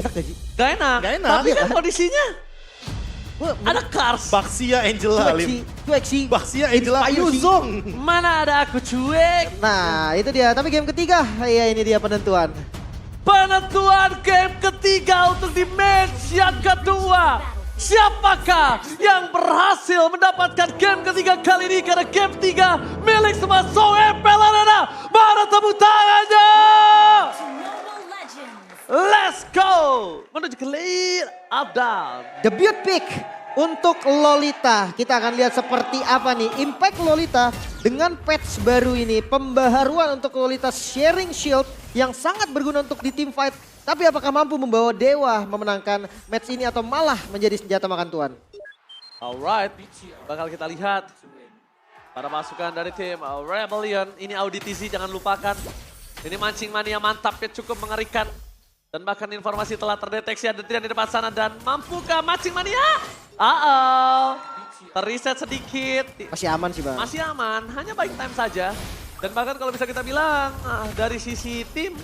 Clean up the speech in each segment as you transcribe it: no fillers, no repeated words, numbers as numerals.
Enak gak sih? Gak enak. Gak enak. Tapi kan kondisinya Wah, ada Cars. Baxia Angela Lim. cuek sih. Baxia Angela Inspire sih. Yuzong. Mana ada aku cuek. Nah itu dia, tapi game ketiga, ya ini dia penentuan. Penentuan game ketiga untuk di match yang kedua. Siapakah yang berhasil mendapatkan game ketiga kali ini? Karena game 3 milik semua Soe Pelarena. Mana tepuk tangannya? Let's go. Menuju ke lead Abdal. Debut pick untuk Lolita. Kita akan lihat seperti apa nih impact Lolita dengan patch baru ini. Pembaharuan untuk Lolita sharing shield yang sangat berguna untuk di team fight. Tapi apakah mampu membawa Dewa memenangkan match ini atau malah menjadi senjata makan tuan? Alright, bakal kita lihat para pasukan dari tim Rebellion. Ini auditisi jangan lupakan. Ini mancing mania mantap ya, cukup mengerikan. Dan bahkan informasi telah terdeteksi ada Trian di depan sana. Dan mampukah mancing mania? Terreset sedikit. Masih aman sih bang. Masih aman, hanya buying time saja. Dan bahkan kalau bisa kita bilang dari sisi tim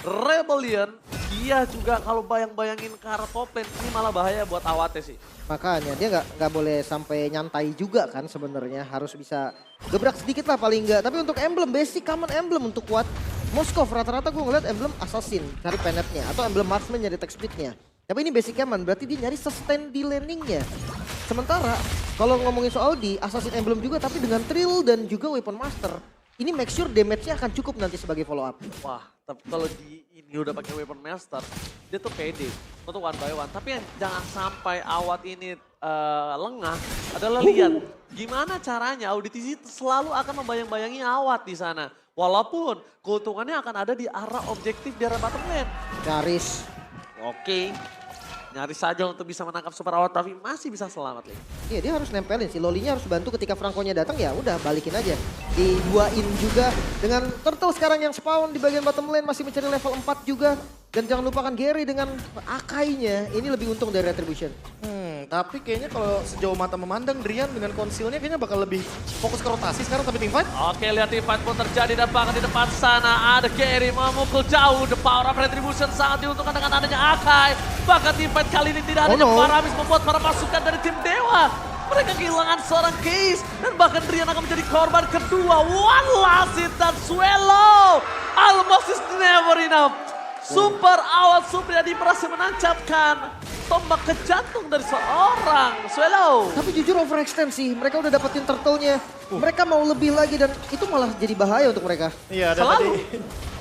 Rebellion, dia juga kalau bayang-bayangin ke arah top lane ini malah bahaya buat Awate sih. Makanya dia nggak boleh sampai nyantai juga kan sebenarnya, harus bisa gebrak sedikit lah paling nggak. Tapi untuk emblem basic common emblem untuk kuat Moskov rata-rata gue ngeliat emblem assassin cari penetnya atau emblem marksman nyari attack speednya. Tapi ini basic common berarti dia nyari sustain di landingnya. Sementara kalau ngomongin soal di assassin emblem juga tapi dengan trill dan juga weapon master. Ini make sure damage-nya akan cukup nanti sebagai follow up. Wah, tapi kalau di ini udah pakai weapon master, dia tuh pede untuk one by one. Tapi yang jangan sampai Awat ini lengah adalah lihat gimana caranya auditisi selalu akan membayang-bayangi Awat di sana. Walaupun keuntungannya akan ada di arah objektif di arah bottom lane. Nyaris. Oke, nyaris saja untuk bisa menangkap super Awat tapi masih bisa selamat lagi. Iya dia harus nempelin sih, Lolinya harus bantu ketika Franco-nya datang ya udah balikin aja. Diduain juga dengan Turtle sekarang yang spawn di bagian bottom lane masih mencari level 4 juga. Dan jangan lupakan Gary dengan Akainya, ini lebih untung dari Retribution. Tapi kayaknya kalau sejauh mata memandang Drian dengan konsilnya kayaknya bakal lebih fokus ke rotasi sekarang tapi teamfight. Oke, lihat teamfight pun terjadi dan bahkan di depan sana ada Gary memukul jauh. The power of Retribution sangat diuntungkan dengan adanya Akai. Bahkan teamfight kali ini tidak adanya Paramis membuat para pasukan dari tim Dewa. Mereka kehilangan seorang Case dan bahkan Drian akan menjadi korban kedua. One last hit dan Swellow. Almost is never enough. Super Awat Supriyadi berhasil menancapkan tombak ke jantung dari seorang Swellow. Tapi jujur overextend sih, mereka udah dapetin turtle-nya. Mereka mau lebih lagi dan itu malah jadi bahaya untuk mereka. Iya, dan tadi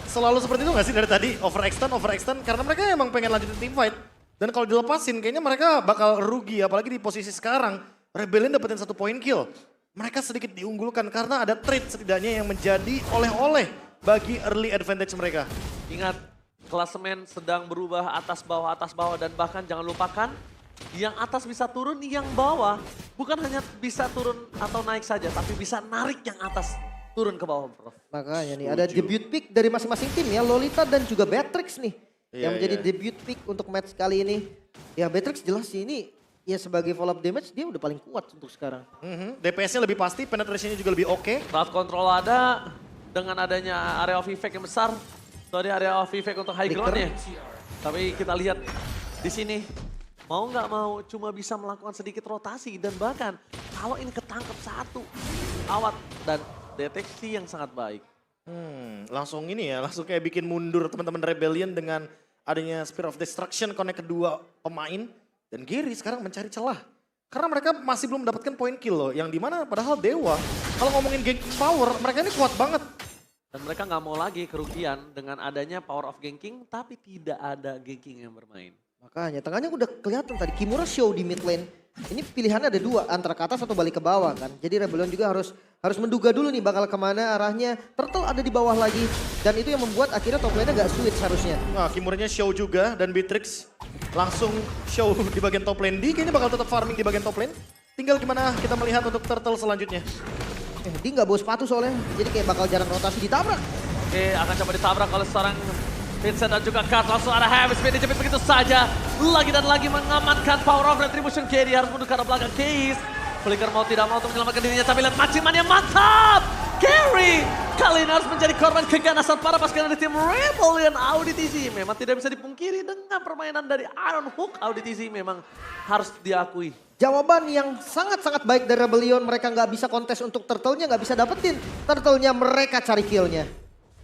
selalu seperti itu gak sih dari tadi overextend karena mereka emang pengen lanjutin teamfight. Dan kalau dilepasin kayaknya mereka bakal rugi apalagi di posisi sekarang. Rebellion dapetin 1 point kill. Mereka sedikit diunggulkan karena ada trade setidaknya yang menjadi oleh-oleh bagi early advantage mereka. Ingat, klasemen sedang berubah atas bawah dan bahkan jangan lupakan yang atas bisa turun, yang bawah bukan hanya bisa turun atau naik saja tapi bisa narik yang atas turun ke bawah, Bro. Makanya nih ada debut pick dari masing-masing tim ya, Lolita dan juga Beatrix nih. Yang menjadi debut pick untuk match kali ini. Ya Beatrix jelas sih ini ya sebagai follow up damage dia udah paling kuat untuk sekarang. DPS-nya lebih pasti, penetrationnya juga lebih oke. Crowd control ada dengan adanya area of effect yang besar. Itu ada area of effect untuk high ground-nya. Tapi kita lihat di sini mau nggak mau cuma bisa melakukan sedikit rotasi dan bahkan kalau ini ketangkep satu Awat dan deteksi yang sangat baik. Langsung ini ya, langsung kayak bikin mundur teman-teman Rebellion dengan adanya Spear of Destruction connect kedua pemain. Dan Gary sekarang mencari celah. Karena mereka masih belum mendapatkan point kill loh. Yang dimana padahal Dewa, kalau ngomongin ganking power, mereka ini kuat banget. Dan mereka nggak mau lagi kerugian dengan adanya power of ganking tapi tidak ada ganking yang bermain. Makanya tengahnya udah kelihatan tadi Kimura show di mid lane. Ini pilihannya ada dua, antara ke atas atau balik ke bawah kan. Jadi Rebellion juga harus menduga dulu nih bakal kemana arahnya. Turtle ada di bawah lagi dan itu yang membuat akhirnya top lane-nya gak switch harusnya. Nah Kimuranya show juga dan Beatrix langsung show di bagian top lane. Dia kayaknya bakal tetap farming di bagian top lane. Tinggal gimana kita melihat untuk Turtle selanjutnya. Dia gak bawa sepatu soalnya, jadi kayak bakal jarang rotasi ditabrak. Oke, akan coba ditabrak oleh seorang Vincent dan juga Kat. Langsung ada Heavy Speed dijepit begitu saja. Lagi dan lagi mengamankan power of Retribution. Gary harus mundur ke arah belakang Case. Flicker mau tidak mau untuk menyelamatkan dirinya. Tapi lihat maciman yang mantap. Gary kali ini harus menjadi korban keganasan para pasukan dari tim Rebellion. Auditz memang tidak bisa dipungkiri dengan permainan dari Iron Hook. Auditz memang harus diakui. Jawaban yang sangat-sangat baik dari Rebellion. Mereka nggak bisa kontes untuk turtle-nya, nggak bisa dapetin. Turtle-nya mereka cari kill-nya.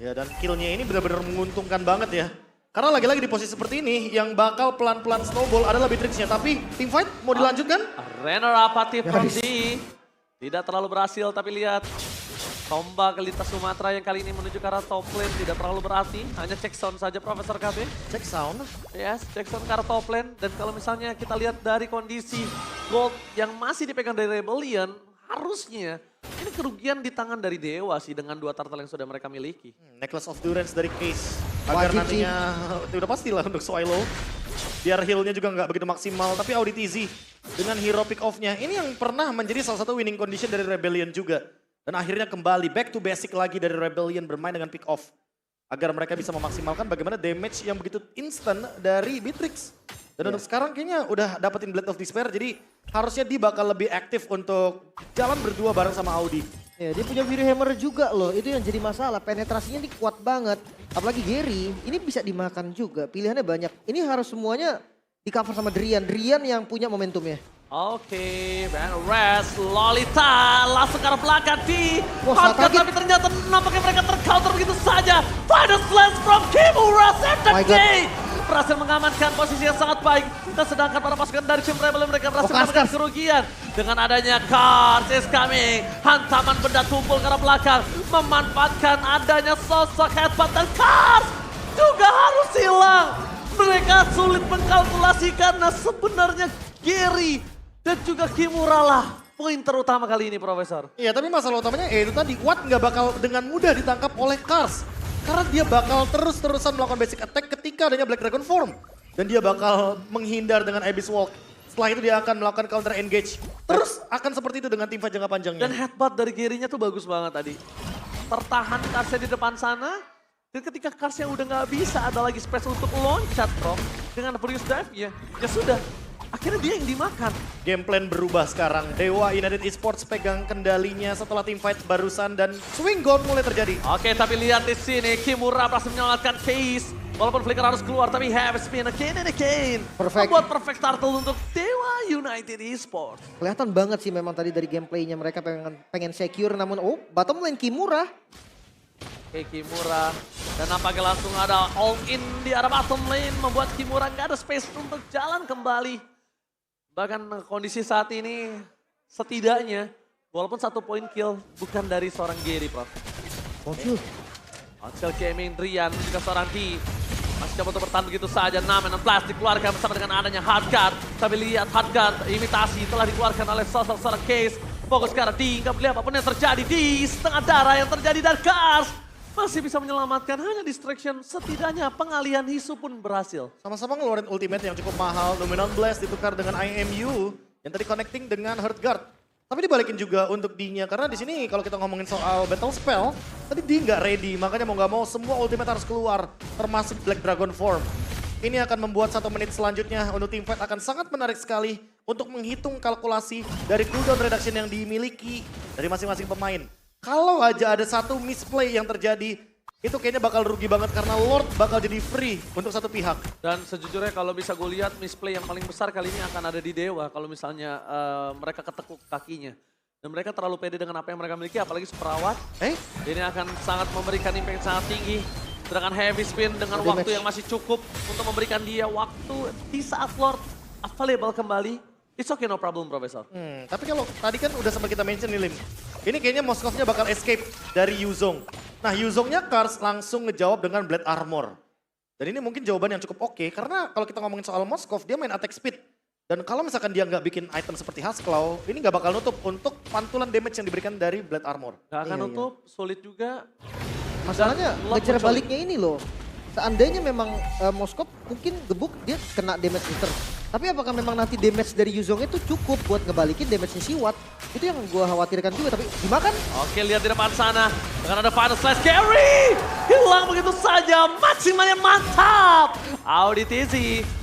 Ya dan kill-nya ini benar-benar menguntungkan banget ya. Karena lagi-lagi di posisi seperti ini, yang bakal pelan-pelan snowball adalah Beatrix-nya. Tapi teamfight mau dilanjutkan? Renner apatif from D. Tidak terlalu berhasil, tapi lihat. Tombak lintas Sumatera yang kali ini menuju ke arah top lane tidak terlalu berarti. Hanya check sound saja Profesor KB. Check sound. Yes, check sound ke arah top lane. Dan kalau misalnya kita lihat dari kondisi gold yang masih dipegang dari Rebellion, harusnya ini kerugian di tangan dari Dewa sih dengan 2 turtle yang sudah mereka miliki. Necklace of Durance dari Case. Agar Wajib nantinya, udah pastilah untuk Swilo. Biar heal-nya juga nggak begitu maksimal. Tapi Auditz dengan hero pick off-nya, ini yang pernah menjadi salah satu winning condition dari Rebellion juga. Dan akhirnya kembali back to basic lagi dari Rebellion bermain dengan pick off. Agar mereka bisa memaksimalkan bagaimana damage yang begitu instan dari Beatrix. Dan untuk sekarang kayaknya udah dapetin Blade of Despair, jadi harusnya dia bakal lebih aktif untuk jalan berdua bareng sama Audi. Ya, dia punya Fury Hammer juga loh, itu yang jadi masalah. Penetrasinya ini kuat banget. Apalagi Gary, ini bisa dimakan juga. Pilihannya banyak. Ini harus semuanya di cover sama Drian. Drian yang punya momentumnya. Oke, Ben Rest, Lolita langsung ke arah belakang di Wah, Hardcore, kaget. tapi ternyata nampaknya mereka tercounter begitu saja. Final slash from Kimura, save the My God. day. Berhasil mengamankan posisi yang sangat baik. Dan sedangkan para pasukan dari tim Rebel mereka berhasil mendapatkan kerugian. Dengan adanya Cars is coming. Hantaman benda tumpul ke arah belakang. Memanfaatkan adanya sosok headbutt dan Cars juga harus hilang. Mereka sulit mengkalkulasi karena sebenarnya Gary dan juga Kimura lah poin terutama kali ini, Profesor. Iya, tapi masalah utamanya itu tadi, Watt nggak bakal dengan mudah ditangkap oleh Cars. Karena dia bakal terus-terusan melakukan basic attack ketika adanya Black Dragon Form. Dan dia bakal menghindar dengan Abyss Walk. Setelah itu dia akan melakukan counter engage. Terus akan seperti itu dengan tim fight jangka panjangnya. Dan headbutt dari Gary-nya tuh bagus banget tadi. Tertahan Karsnya di depan sana. Dan ketika Karsnya udah nggak bisa ada lagi space untuk loncat, Prof. Dengan Furious Dive-nya, ya sudah. Akhirnya dia yang dimakan. Game plan berubah sekarang. Dewa United Esports pegang kendalinya setelah tim fight barusan dan swing gold mulai terjadi. Oke, tapi lihat di sini Kimura berhasil menyelamatkan Case. Walaupun Flicker harus keluar, tapi have spin again and again. Perfect. Membuat perfect turtle untuk Dewa United Esports. Kelihatan banget sih memang tadi dari gameplaynya mereka pengen secure, namun bottom lane Kimura. Oke, Kimura. Dan nampaknya langsung ada all in di arah bottom lane. Membuat Kimura nggak ada space untuk jalan kembali. Bahkan kondisi saat ini setidaknya walaupun 1 poin kill bukan dari seorang Gary, Prof. Muncul. Axel Gaming, Drian juga seorang D. Masih coba untuk bertahan begitu saja. Namen dan plastik keluarga bersama dengan adanya Hardguard. Tapi lihat Hardguard imitasi telah dikeluarkan oleh sosok seorang Case. Fokus ke arah D, nggak melihat apapun yang terjadi. di setengah darah yang terjadi dari Cars. Masih bisa menyelamatkan, hanya distraction. Setidaknya pengalihan Hisu pun berhasil. Sama-sama ngeluarin ultimate yang cukup mahal. Dominant Blast ditukar dengan IMU yang tadi connecting dengan Heartguard. Tapi dibalikin juga untuk D-nya karena di sini kalau kita ngomongin soal battle spell, tadi D nggak ready, makanya mau nggak mau semua ultimate harus keluar, termasuk Black Dragon Form. Ini akan membuat 1 menit selanjutnya untuk teamfight akan sangat menarik sekali untuk menghitung kalkulasi dari cooldown reduction yang dimiliki dari masing-masing pemain. Kalau aja ada 1 misplay yang terjadi, itu kayaknya bakal rugi banget karena Lord bakal jadi free untuk 1 pihak. Dan sejujurnya kalau bisa gue lihat misplay yang paling besar kali ini akan ada di Dewa kalau misalnya mereka ketekuk kakinya. Dan mereka terlalu pede dengan apa yang mereka miliki, apalagi Superawat. Ini akan sangat memberikan impact yang sangat tinggi. Sedangkan Heavy Spin dengan waktu yang masih cukup untuk memberikan dia waktu di saat Lord available kembali. It's okay, no problem, Profesor. Tapi kalau tadi kan udah sempat kita mention nih, Lim. Ini kayaknya Moskovnya bakal escape dari Yuzong. Nah, Yuzongnya Cars langsung ngejawab dengan Blade Armor. Dan ini mungkin jawaban yang cukup oke, karena kalau kita ngomongin soal Moskov, dia main attack speed. Dan kalau misalkan dia nggak bikin item seperti Hasklaw, ini nggak bakal nutup untuk pantulan damage yang diberikan dari Blade Armor. Gak akan nutup, sulit juga. Masalahnya Lord ngejar mencolok. baliknya ini loh. Seandainya memang Moskov mungkin gebuk dia kena damage meter. Tapi apakah memang nanti damage dari Yuzong itu cukup buat ngebalikin damage-nya si Watt? Itu yang gue khawatirkan juga, tapi dimakan. Oke, lihat di depan sana. Dengan ada final slash Gary. Hilang begitu saja, maksimalnya mantap. Auditz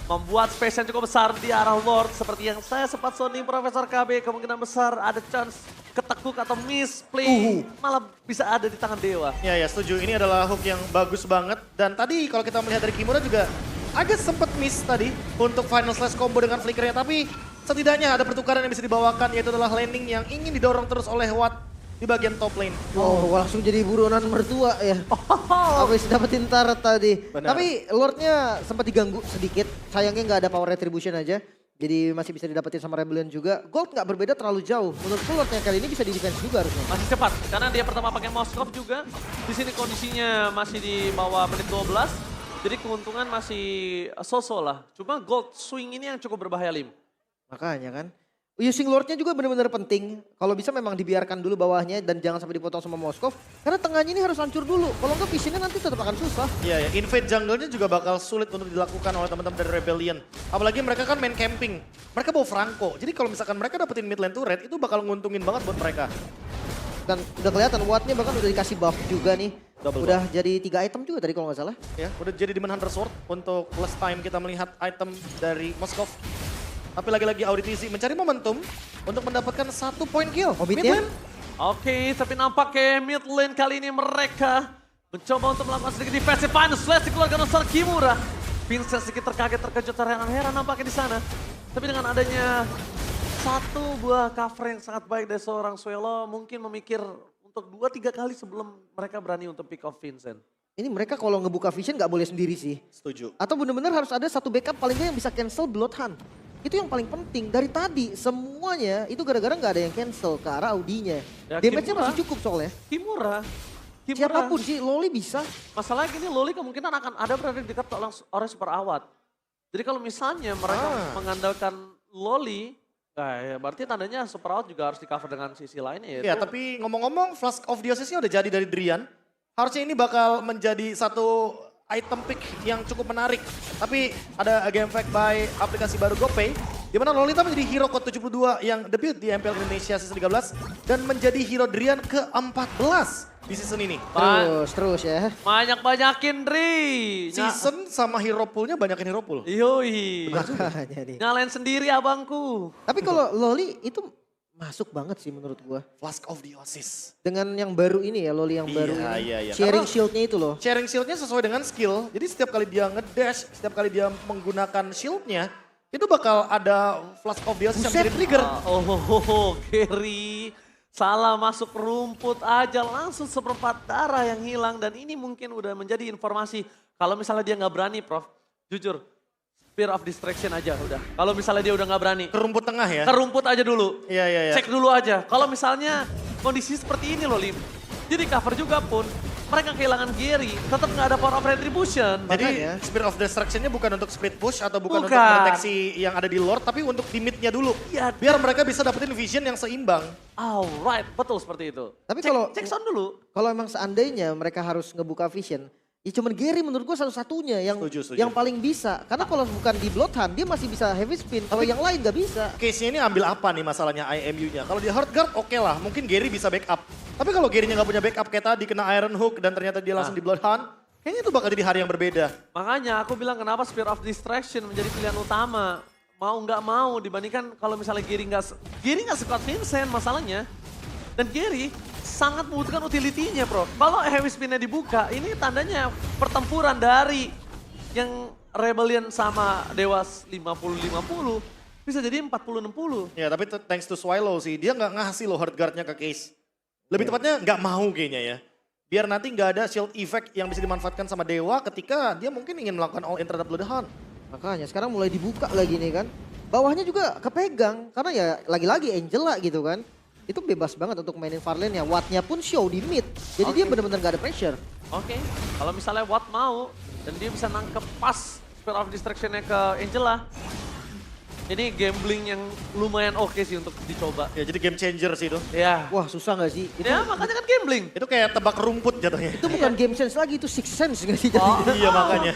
membuat space yang cukup besar di arah Lord. Seperti yang saya sempat sounding Profesor KB, kemungkinan besar ada chance ketekuk atau misplay malah bisa ada di tangan Dewa. Ya setuju, ini adalah hook yang bagus banget. Dan tadi kalau kita melihat dari Kimura juga agak sempat miss tadi untuk final slash combo dengan flickernya. Tapi setidaknya ada pertukaran yang bisa dibawakan, yaitu adalah landing yang ingin didorong terus oleh Watt di bagian top lane. Oh, langsung jadi buronan mertua ya. Habis dapetin turret tadi. Benar. Tapi Lordnya sempat diganggu sedikit. Sayangnya nggak ada power retribution aja. Jadi masih bisa didapetin sama Rebellion juga. Gold nggak berbeda terlalu jauh. Menurutku Lordnya kali ini bisa di defense juga harusnya. Masih cepat, karena dia pertama pakai Moskov juga. Di sini kondisinya masih di bawah menit 12. Jadi keuntungan masih so-so lah. Cuma Gold swing ini yang cukup berbahaya, Lim. Makanya kan. Using Lordnya juga benar-benar penting. Kalau bisa memang dibiarkan dulu bawahnya dan jangan sampai dipotong sama Moskov. Karena tengahnya ini harus hancur dulu. Kalau enggak visionnya nanti tetap akan susah. Iya, invade jungle-nya juga bakal sulit untuk dilakukan oleh teman-teman dari Rebellion. Apalagi mereka kan main camping. Mereka bawa Franco. Jadi kalau misalkan mereka dapetin mid lane turret, itu bakal nguntungin banget buat mereka. Dan udah kelihatan Wattnya bahkan udah dikasih buff juga nih. Double udah jadi 3 item juga tadi kalau nggak salah. Ya, udah jadi Demon Hunter Sword untuk last time kita melihat item dari Moskov. Tapi lagi-lagi Auditisi mencari momentum untuk mendapatkan 1 point kill. Hobbitnya? Mid lane. Oke, tapi nampaknya mid lane kali ini mereka mencoba untuk melakukan sedikit defensive final slash dikeluarkan oleh Kimura. Vincent sedikit terkaget, terkejut, terheran-heran nampaknya di sana. Tapi dengan adanya satu buah cover yang sangat baik dari seorang Suelo, mungkin memikir untuk 2-3 kali sebelum mereka berani untuk pick off Vincent. Ini mereka kalau ngebuka vision nggak boleh sendiri sih. Setuju. Atau benar-benar harus ada satu backup paling nggak yang bisa cancel Bloodhunt. Itu yang paling penting. Dari tadi semuanya itu gara-gara nggak ada yang cancel ke arah Audinya. Ya, Damage-nya Kimura. masih cukup soalnya. Kimura. Siapapun sih, Loli bisa. Masalahnya gini, Loli kemungkinan akan ada berada di dekat orang super awat. Jadi kalau misalnya mereka mengandalkan Loli, nah ya berarti tandanya super awat juga harus di cover dengan sisi lainnya yaitu. Ya, tapi ngomong-ngomong Flask of Diosesnya udah jadi dari Drian. Harusnya ini bakal menjadi satu item pick yang cukup menarik. Tapi ada game fact by aplikasi baru GoPay. Di mana Lolita menjadi hero code 72 yang debut di MPL Indonesia season 13. Dan menjadi hero Drian ke-14 di season ini. Terus ya. Banyak-banyakin Dri. Season sama hero poolnya banyakin hero pool. Yoi. Makanya nih. Nyalain sendiri abangku. Tapi kalau Loli itu masuk banget sih menurut gua. Flask of Diosis. Dengan yang baru ini ya, Loli yang baru ini. Iya. Sharing Karena shieldnya itu loh. sharing shieldnya sesuai dengan skill. Jadi setiap kali dia ngedash, setiap kali dia menggunakan shieldnya, itu bakal ada Flask of Diosis yang Buset. menjadi trigger. Gary. Salah masuk rumput aja langsung seperempat darah yang hilang. Dan ini mungkin udah menjadi informasi. Kalau misalnya dia nggak berani Prof, jujur. Fear of distraction aja udah. Kalau misalnya dia udah nggak berani. Ke rumput tengah ya? Ke rumput aja dulu. Iya. Cek dulu aja. Kalau misalnya kondisi seperti ini loh Lim. Jadi cover juga pun mereka kehilangan Gary. Tetap nggak ada power of retribution. Jadi Makanya. Spirit of Destruction-nya bukan untuk split push atau bukan untuk Bukan. proteksi yang ada di Lord, tapi untuk di mid-nya dulu. Iya. Biar mereka bisa dapetin vision yang seimbang. Alright, betul seperti itu. Tapi kalau Cek sound dulu. kalau emang seandainya mereka harus ngebuka vision, ya cuman Gary menurut gua satu-satunya yang Setuju. yang paling bisa. Karena kalau bukan di Bloodhunt dia masih bisa heavy spin. Kalau yang lain nggak bisa. Case-nya ini ambil apa nih masalahnya IMU-nya? Kalau di hard guard oke lah, mungkin Gary bisa backup. Tapi kalau Gary-nya nggak punya backup kayak tadi kena Iron Hook dan ternyata dia langsung di Bloodhunt, kayaknya itu bakal jadi hari yang berbeda. Makanya aku bilang kenapa Spear of Distraction menjadi pilihan utama. Mau nggak mau dibandingkan kalau misalnya Gary nggak sekuat Vincent masalahnya. Dan Gary sangat membutuhkan utility-nya bro. Kalau heavy spin-nya dibuka ini tandanya pertempuran dari yang Rebellion sama Dewas 50-50 bisa jadi 40-60. Ya tapi thanks to Swallow sih, dia nggak ngasih loh hard guard-nya ke Case. Lebih tepatnya nggak mau kayaknya ya. Biar nanti nggak ada shield effect yang bisa dimanfaatkan sama Dewa ketika dia mungkin ingin melakukan all in terhadap Bloodhound. Makanya sekarang mulai dibuka lagi nih kan. Bawahnya juga kepegang karena ya lagi-lagi Angela gitu kan. Itu bebas banget untuk mainin Farlane ya. Wattnya pun show di mid. Jadi dia benar-benar gak ada pressure. Oke, kalau misalnya Watt mau dan dia bisa nangkep pas Spear of Distraction-nya ke Angela. Ini gambling yang lumayan oke sih untuk dicoba. Ya jadi game changer sih itu. Ya. Wah susah gak sih? Ya makanya kan gambling. Itu kayak tebak rumput jatuhnya. Itu bukan game sense lagi, itu six sense gak sih? Iya makanya.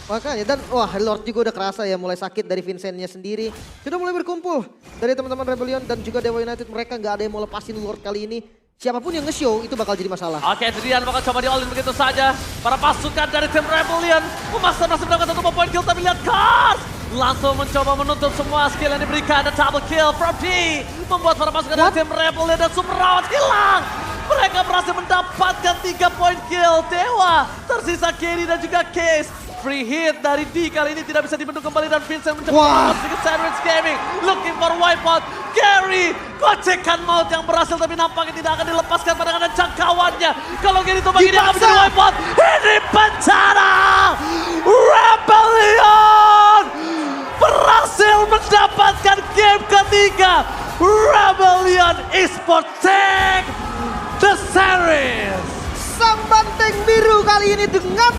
Makanya dan wah Lord juga udah kerasa ya mulai sakit dari Vincent-nya sendiri. Sudah mulai berkumpul dari teman-teman Rebellion dan juga Dewa United. Mereka nggak ada yang mau lepasin Lord kali ini. Siapapun yang nge-show itu bakal jadi masalah. Oke, Drian bakal coba di all in begitu saja. Para pasukan dari tim Rebellion memaksa masih mendapatkan satu poin kill, tapi lihat Kars! langsung mencoba menutup semua skill yang diberikan. Dan double kill from D membuat para pasukan dari tim Rebel dan Super Rawat hilang. Mereka berhasil mendapatkan 3 poin kill. Dewa tersisa Kerry dan juga Case. Free hit dari D kali ini tidak bisa dibendung kembali dan Vincent mencoba sedikit sandwich gaming. Looking for wipeout. Gary, gocekan maut yang berhasil tapi nampaknya tidak akan dilepaskan pandangan dan jangkauannya. Kalau Gary itu bagi dia akan menjadi wipeout. Ini bencana. Rebellion berhasil mendapatkan game ketiga. Rebellion Esports take the series. Sang banteng biru kali ini dengan